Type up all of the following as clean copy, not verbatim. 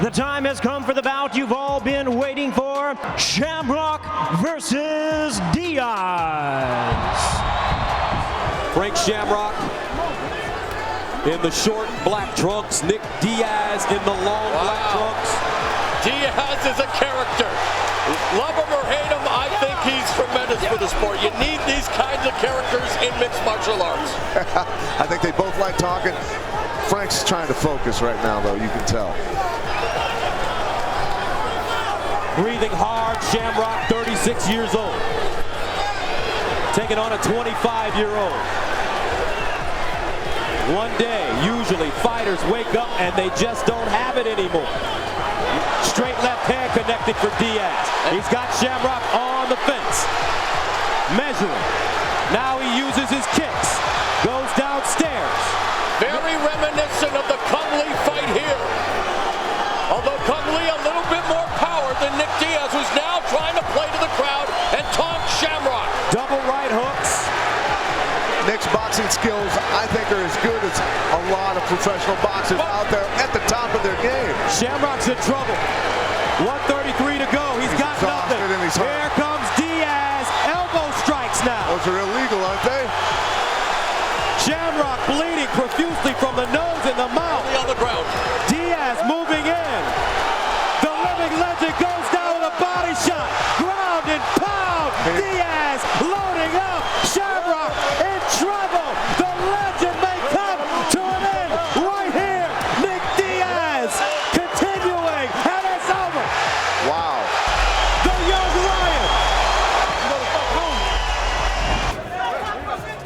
The time has come for the bout you've all been waiting for. Shamrock versus Diaz. Frank Shamrock in the short black trunks. Nick Diaz in the long black trunks. Diaz is a character. Love him or hate him, I think he's tremendous for the sport. You need these kinds of characters in mixed martial arts. I think they both like talking. Frank's trying to focus right now, though, you can tell. Breathing hard, Shamrock, 36 years old. Taking on a 25-year-old. One day, usually, fighters wake up and they just don't have it anymore. Straight left hand connected for Diaz. He's got Shamrock on the fence. Measuring. Now he uses his kicks. Goes downstairs. Very reminiscent of the Kung Lee fight here. Although Kung Lee a little bit more power than Nick Diaz, who's now trying to play to the crowd and taunt Shamrock. Double right hooks. Nick's boxing skills, I think, are as good as a lot of professional boxers out there at the top of their game. Shamrock's in trouble. 1:33 to go. He's got nothing. Here comes Diaz. Elbow strikes now. Those are illegal, aren't they? Shamrock bleeding profusely from the nose and the mouth. On the ground. Diaz moving in. The living legend goes down with a body shot. Ground and pound. Diaz loading up. Shamrock in trouble. The legend may come to an end right here. Nick Diaz continuing, and it's over. Wow. The young lion.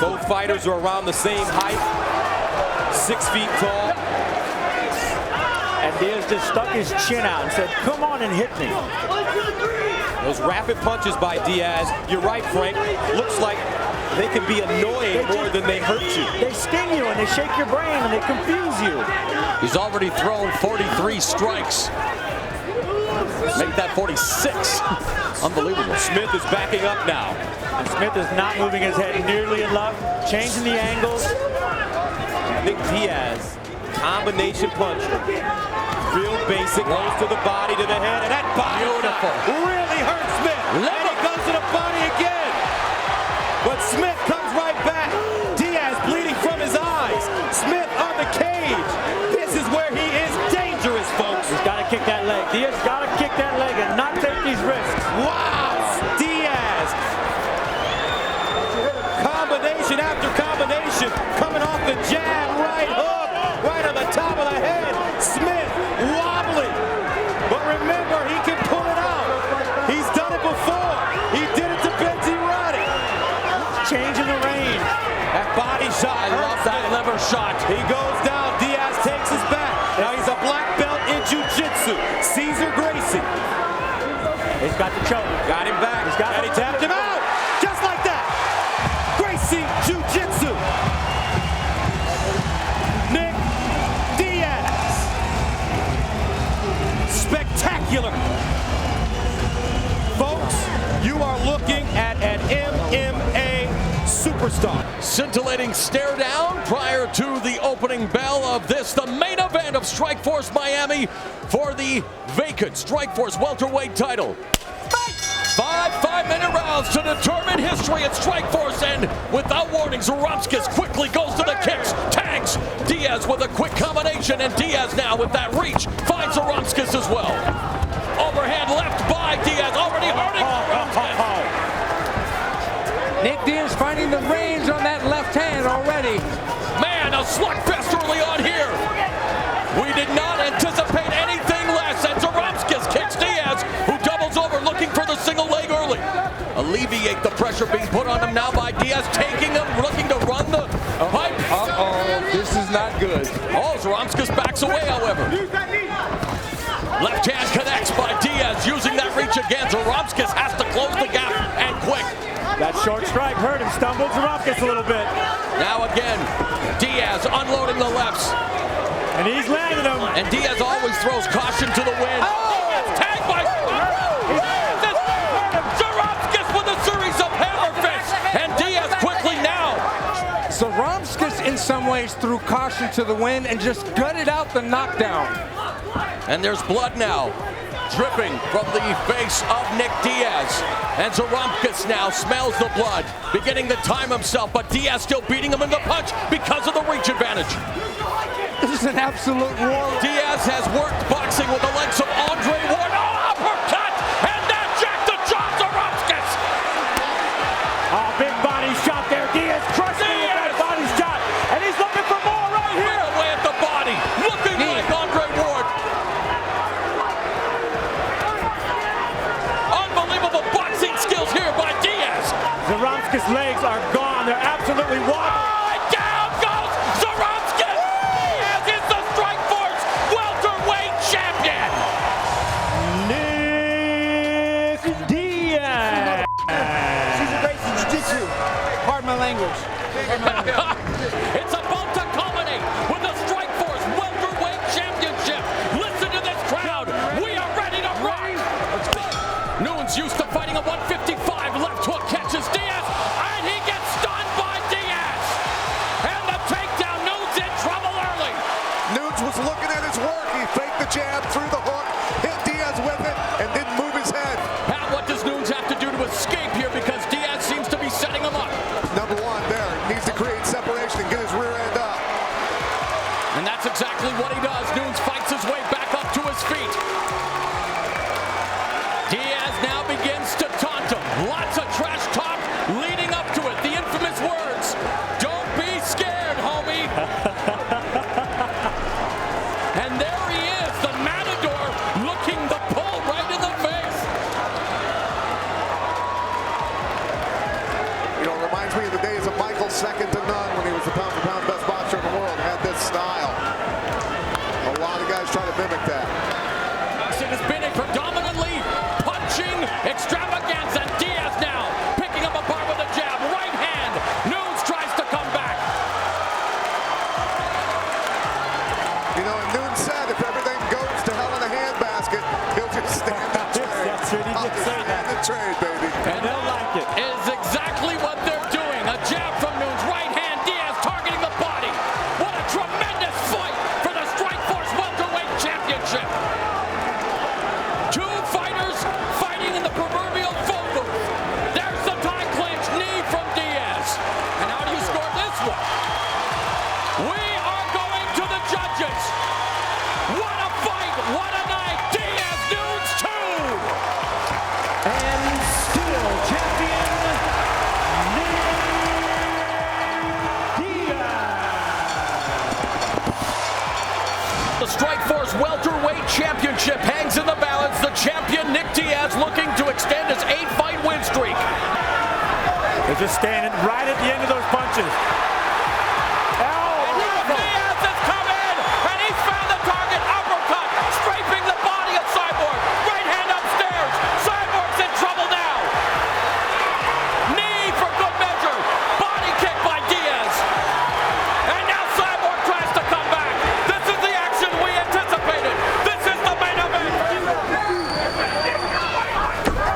Both fighters are around the same height. 6 feet tall. And Diaz just stuck his chin out and said, come on and hit me. Those rapid punches by Diaz, you're right, Frank, looks like they can be annoying more than they hurt you. They sting you and they shake your brain and they confuse you. He's already thrown 43 strikes. Make that 46. Unbelievable. Smith is backing up now. And Smith is not moving his head nearly enough, changing the angles. Nick Diaz, combination punch. Real basic, goes to the body, to the head, and that body really hurts Smith. And he goes to the body again. But Smith comes right back. Diaz bleeding from his eyes. Smith on the cage. This is where he is dangerous, folks. He's got to kick that leg. Diaz got to kick that leg and not take these risks. Wow! Diaz. Combination after combination. Coming off the jab, right hook, right on the top of the head. Smith wobbly. But remember, he can pull it out. He's done it before. He did it to Benji Roddick. Changing the range. That body shot. I love that lever shot. He goes down. Diaz takes his back. Now he's a black belt in jiu-jitsu. Caesar Gracie. He's got the choke. Got him back. He's got and he tapped him out. Just like that. Gracie Jiu-Jitsu. Nick Diaz. Spectacular. Folks, you are looking at an MMA superstar. Scintillating stare down prior to the opening bell of this, the main event of Strikeforce Miami for the vacant Strikeforce welterweight title. 5 5-minute rounds to determine history at Strikeforce, and without warning, Zaranski quickly goes to the kicks, tags Diaz with a quick combination, and Diaz now with that reach finds Zaranski as well. Overhand left by Diaz, already hurting Zaranski. Nick Diaz finding the range on that left hand already. Man, a slugfest early on here. We did not anticipate anything less, and Zaranski kicks Diaz, who doubles over looking for the single leg early. Alleviate the pressure being put on him now by Diaz, taking him, looking to run the pipe. Uh-oh, this is not good. Oh, Zaranski backs away, however. Left hand connects by Diaz, using that reach again. Zaranski has to close the gap, and quick. That short strike hurt him, stumbled Zaranski a little bit. Now again, Diaz unloading the lefts. And he's landing them. And Diaz always throws caution to the wind. Oh! Tagged by Zaranski with a series of hammer fists. And Diaz quickly now. Zaranski in some ways threw caution to the wind and just gutted out the knockdown. And there's blood now dripping from the face of Nick Diaz. And Zaranski now smells the blood, beginning to time himself, but Diaz still beating him in the punch because of the reach advantage. This is an absolute war. Diaz has worked boxing with the likes of Andre Ward. Oh, uppercut! And that jack to John Zaranski! Oh, big body shot there. Diaz crushing with that body shot. And he's looking for more right here. Right away at the body, looking like Andre Ward. Unbelievable boxing skills here by Diaz. Zaranski's legs are gone. They're absolutely wobbling. Oh, and down goes Zaranski! Diaz is the Strikeforce welterweight champion. Nick Diaz. She's a great jiu-jitsu. Pardon my language. It's about to culminate with the Strikeforce welterweight championship. Listen to this crowd. We are ready to rock. Noon's used to fighting a 155. Left hook catches Diaz, and he gets stunned by Diaz. And the takedown. Noon's in trouble early. Nunes was looking at his work. He faked the jab, threw the hook, hit Diaz with it, and didn't move his head. Pat, what does Noons have to do to escape here? Because Diaz seems to be setting him up. Number one there, needs to create separation and get his rear end up. And that's exactly what he does. Noons fights his way back up to his feet. Diaz now begins to taunt him. Lots of trash talk leading up to it. The infamous words, "Don't be scared, homie." And there he is, the Matador, looking the bull right in the face. You know, it reminds me of the days of Michael second to none when he was the pound-for-pound best boxer in the world, had this style. A lot of guys try to mimic that. It has been a predominantly punching extravaganza. And Diaz now picking up apart with a jab. Right hand. Noons tries to come back. You know, and Noon said if everything goes to hell in a handbasket, he'll just stand and trade. That's what he did say. Stand and trade, baby. And they'll like it. Is exactly what they're doing. A jab from Noons. Right hand. Diaz targeting the body. What a tremendous fight for the Strikeforce welterweight championship. Two fighters fighting in the proverbial phone booth. There's the tie clinch knee from Diaz. And how do you score this one? We are going to the judges. What a fight. What a night. Diaz Noons 2. And still champion, Nick Diaz. The Strikeforce welterweight championship hangs in the balance. The champion Nick Diaz looking to extend his 8-fight win streak. They're just standing right at the end of those punches. And now Diaz has come in, and he's found the target. Uppercut, scraping the body of Cyborg. Right hand upstairs. Cyborg's in trouble now. Knee for good measure. Body kick by Diaz. And now Cyborg tries to come back. This is the action we anticipated. This is the main event.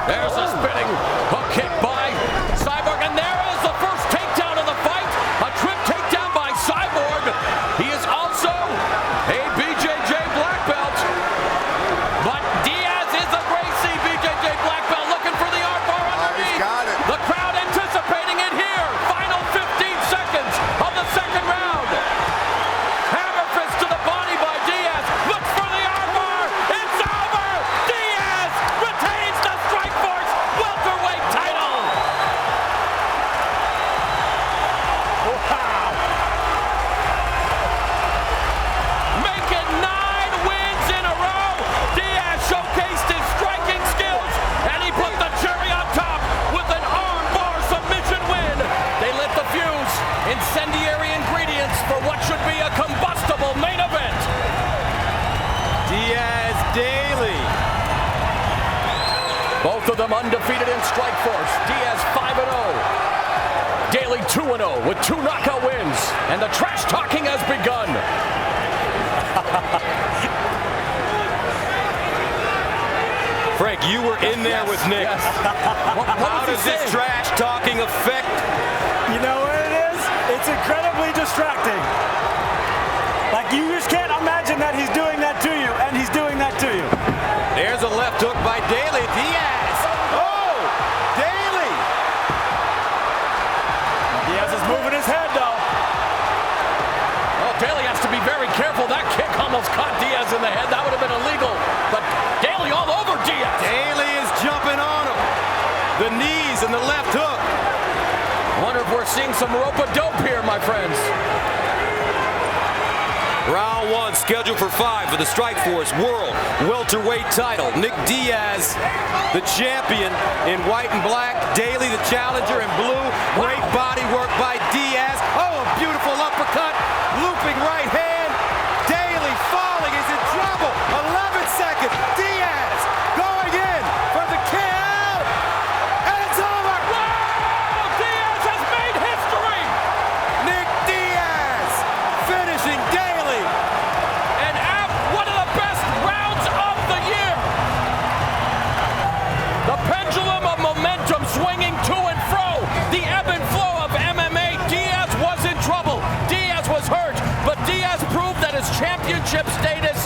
There's a spinning hook kick by Cyborg, and there is the first takedown of the fight. A trip takedown by Cyborg. He is also a BJJ black belt. But Diaz is a Gracie BJJ black belt looking for the armbar underneath. He's got it. The crowd anticipating it here. Final 15 seconds of the second round. Hammer fist to the body by Diaz. Looks for the armbar. It's over. Diaz retains the Strikeforce welterweight title. Wow. Making 9 wins in a row. Diaz showcased his striking skills, and he put the cherry on top with an armbar submission win. They lit the fuse. Incendiary ingredients for what should be a combustible main event. Diaz, Daley. Both of them undefeated in Strikeforce. Diaz 5-0. Daley 2-0 with 2 knockout wins. And the trash talking has begun. Frank, you were in there with Nick. Yes. How does this trash talking affect? You know what it is? It's incredibly distracting. Like, you just can't imagine that he's doing that to you, and he's doing that some rope-a-dope here, my friends. Round one scheduled for 5 for the Strikeforce World Welterweight title. Nick Diaz, the champion in white and black. Daley, the challenger in blue. Great body work by Diaz. Oh, a beautiful uppercut. Looping right hand. Daley falling. Is in trouble. 11 seconds. Diaz going in for the kill. And it's over. Wow! Diaz has made history! Nick Diaz finishing Daley. And at one of the best rounds of the year. The pendulum of momentum swinging to and fro. The ebb and flow of MMA. Diaz was in trouble. Diaz was hurt. But Diaz proved that his championship status